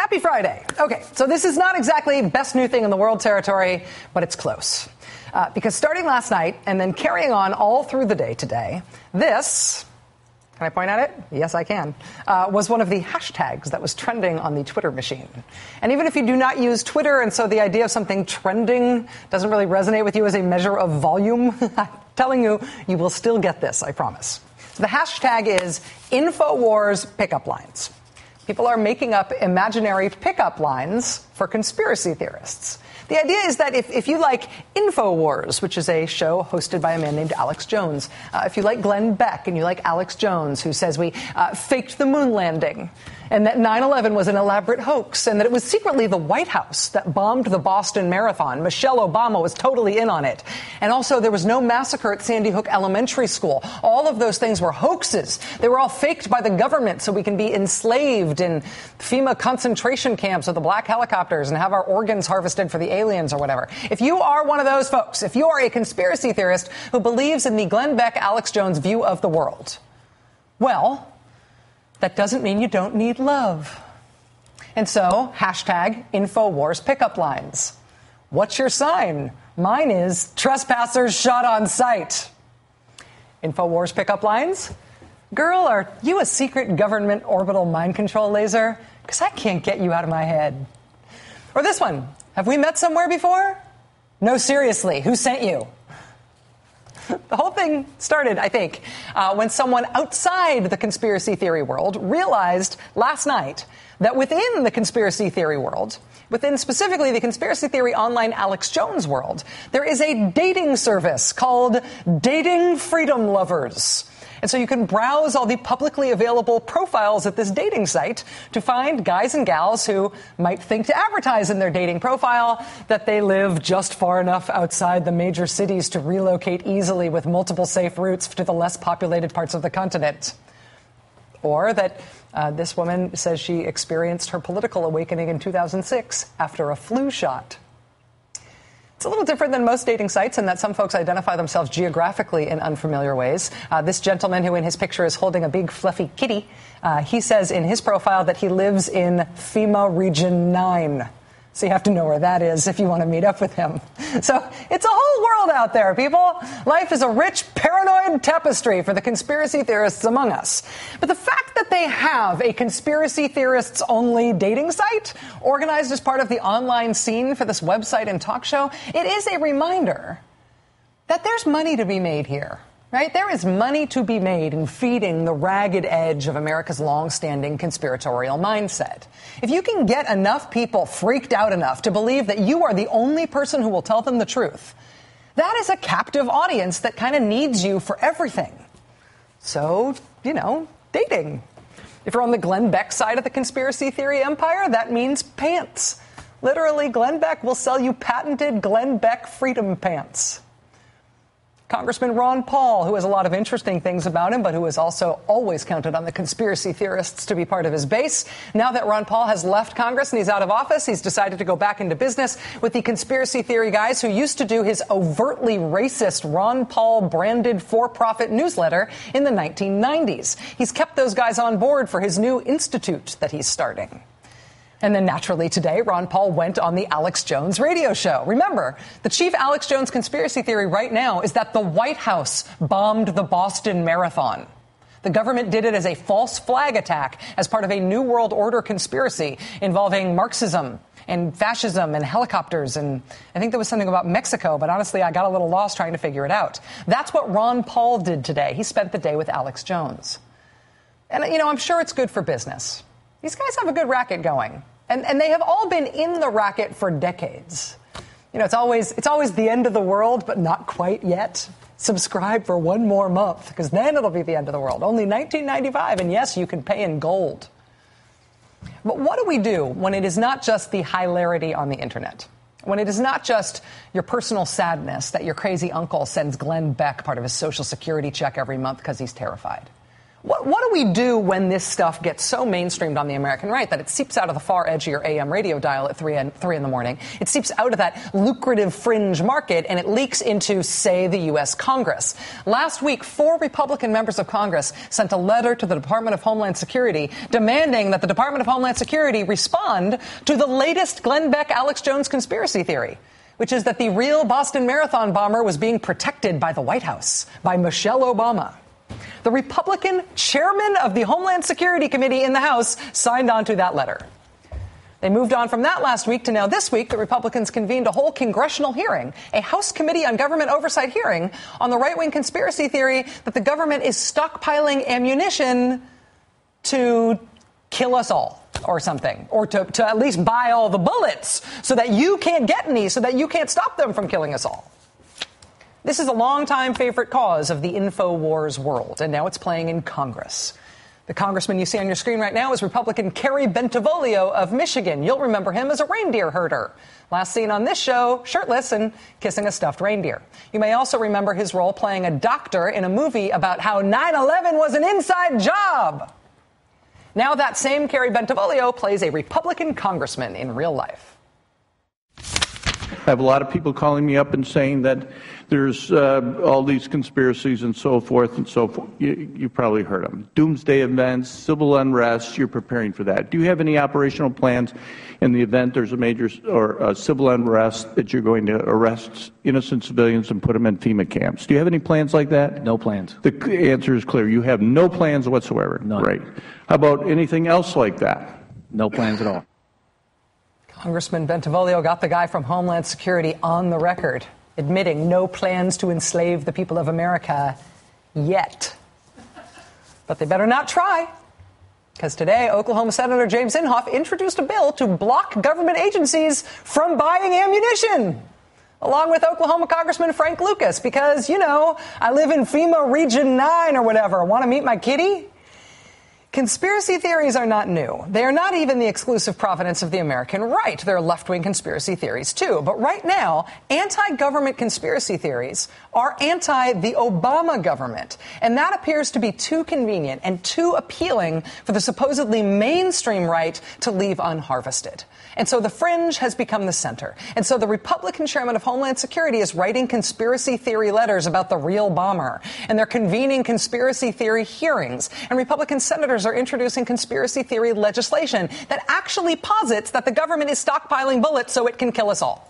Happy Friday. Okay, so this is not exactly best new thing in the world territory, but it's close. Because starting last night and then carrying on all through the day today, this, can I point at it? Yes, I can, was one of the hashtags that was trending on the Twitter machine. And even if you do not use Twitter, and so the idea of something trending doesn't really resonate with you as a measure of volume, I'm telling you, you will still get this, I promise. So the hashtag is InfoWars Pickup Lines. People are making up imaginary pickup lines for conspiracy theorists. The idea is that if you like InfoWars, which is a show hosted by a man named Alex Jones, if you like Glenn Beck and you like Alex Jones, who says we faked the moon landing, and that 9/11 was an elaborate hoax, and that it was secretly the White House that bombed the Boston Marathon. Michelle Obama was totally in on it. And also, there was no massacre at Sandy Hook Elementary School. All of those things were hoaxes. They were all faked by the government so we can be enslaved in FEMA concentration camps with the black helicopters and have our organs harvested for the aliens or whatever. If you are one of those folks, if you are a conspiracy theorist who believes in the Glenn Beck, Alex Jones view of the world, well, that doesn't mean you don't need love. And so, hashtag InfoWars pickup lines. What's your sign? Mine is trespassers shot on sight. InfoWars pickup lines. Girl, are you a secret government orbital mind control laser? Because I can't get you out of my head. Or this one. Have we met somewhere before? No, seriously. Who sent you? The whole thing started, I think, when someone outside the conspiracy theory world realized last night that within the conspiracy theory world, within specifically the conspiracy theory online Alex Jones world, there is a dating service called Dating Freedom Lovers. And so you can browse all the publicly available profiles at this dating site to find guys and gals who might think to advertise in their dating profile that they live just far enough outside the major cities to relocate easily with multiple safe routes to the less populated parts of the continent. Or that this woman says she experienced her political awakening in 2006 after a flu shot. It's a little different than most dating sites in that some folks identify themselves geographically in unfamiliar ways. This gentleman who in his picture is holding a big fluffy kitty, he says in his profile that he lives in FEMA Region 9. So you have to know where that is if you want to meet up with him. So it's a whole world out there, people. Life is a rich, paranoid tapestry for the conspiracy theorists among us. But the fact that they have a conspiracy theorists-only dating site organized as part of the online scene for this website and talk show, it is a reminder that there's money to be made here. Right? There is money to be made in feeding the ragged edge of America's long-standing conspiratorial mindset. If you can get enough people freaked out enough to believe that you are the only person who will tell them the truth, that is a captive audience that kind of needs you for everything. So, dating. If you're on the Glenn Beck side of the conspiracy theory empire, that means pants. Literally, Glenn Beck will sell you patented Glenn Beck freedom pants. Congressman Ron Paul, who has a lot of interesting things about him, but who has also always counted on the conspiracy theorists to be part of his base. Now that Ron Paul has left Congress and he's out of office, he's decided to go back into business with the conspiracy theory guys who used to do his overtly racist Ron Paul branded for-profit newsletter in the 1990s. He's kept those guys on board for his new institute that he's starting. And then naturally today, Ron Paul went on the Alex Jones radio show. Remember, the chief Alex Jones conspiracy theory right now is that the White House bombed the Boston Marathon. The government did it as a false flag attack as part of a New World Order conspiracy involving Marxism and fascism and helicopters. And I think there was something about Mexico, but honestly, I got a little lost trying to figure it out. That's what Ron Paul did today. He spent the day with Alex Jones. And, I'm sure it's good for business. These guys have a good racket going. And they have all been in the racket for decades. It's always the end of the world, but not quite yet. Subscribe for one more month, because then it'll be the end of the world. Only $19.95, and yes, you can pay in gold. But what do we do when it is not just the hilarity on the internet? When it is not just your personal sadness that your crazy uncle sends Glenn Beck part of his Social Security check every month because he's terrified? What do we do when this stuff gets so mainstreamed on the American right that it seeps out of the far edge of your AM radio dial at 3 in the morning? It seeps out of that lucrative fringe market and it leaks into, say, the U.S. Congress. Last week, 4 Republican members of Congress sent a letter to the Department of Homeland Security demanding that the Department of Homeland Security respond to the latest Glenn Beck, Alex Jones conspiracy theory, which is that the real Boston Marathon bomber was being protected by the White House, by Michelle Obama. The Republican chairman of the Homeland Security Committee in the House signed on to that letter. They moved on from that last week to now this week. The Republicans convened a whole congressional hearing, a House Committee on Government Oversight hearing on the right-wing conspiracy theory that the government is stockpiling ammunition to kill us all or something, or to at least buy all the bullets so that you can't get any, so that you can't stop them from killing us all. This is a longtime favorite cause of the InfoWars world, and now it's playing in Congress. The congressman you see on your screen right now is Republican Kerry Bentivolio of Michigan. You'll remember him as a reindeer herder. Last seen on this show, shirtless and kissing a stuffed reindeer. You may also remember his role playing a doctor in a movie about how 9/11 was an inside job. Now that same Kerry Bentivolio plays a Republican congressman in real life. I have a lot of people calling me up and saying that there's all these conspiracies and so forth and so forth. You probably heard them. Doomsday events, civil unrest, you're preparing for that. Do you have any operational plans in the event there's a major or civil unrest that you're going to arrest innocent civilians and put them in FEMA camps? Do you have any plans like that? No plans. The answer is clear. You have no plans whatsoever. None. Right. How about anything else like that? No plans at all. Congressman Bentivolio got the guy from Homeland Security on the record, admitting no plans to enslave the people of America yet. But they better not try, because today Oklahoma Senator James Inhofe introduced a bill to block government agencies from buying ammunition, along with Oklahoma Congressman Frank Lucas, because, you know, I live in FEMA Region 9 or whatever. Want to meet my kitty? Conspiracy theories are not new. They are not even the exclusive provenance of the American right. There are left-wing conspiracy theories, too. But right now, anti-government conspiracy theories are anti-the Obama government. And that appears to be too convenient and too appealing for the supposedly mainstream right to leave unharvested. And so the fringe has become the center. And so the Republican chairman of Homeland Security is writing conspiracy theory letters about the real bomber. And they're convening conspiracy theory hearings. And Republican senators are introducing conspiracy theory legislation that actually posits that the government is stockpiling bullets so it can kill us all.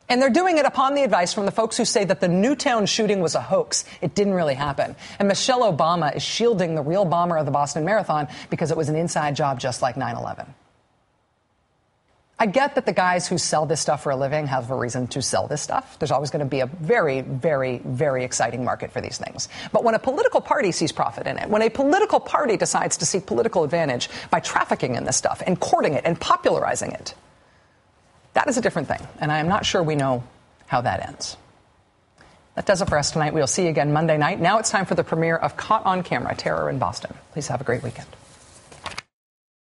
And they're doing it upon the advice from the folks who say that the Newtown shooting was a hoax. It didn't really happen. And Michelle Obama is shielding the real bomber of the Boston Marathon because it was an inside job just like 9/11. I get that the guys who sell this stuff for a living have a reason to sell this stuff. There's always going to be a very, very, very exciting market for these things. But when a political party sees profit in it, when a political party decides to seek political advantage by trafficking in this stuff and courting it and popularizing it, that is a different thing. And I am not sure we know how that ends. That does it for us tonight. We'll see you again Monday night. Now it's time for the premiere of Caught on Camera, Terror in Boston. Please have a great weekend.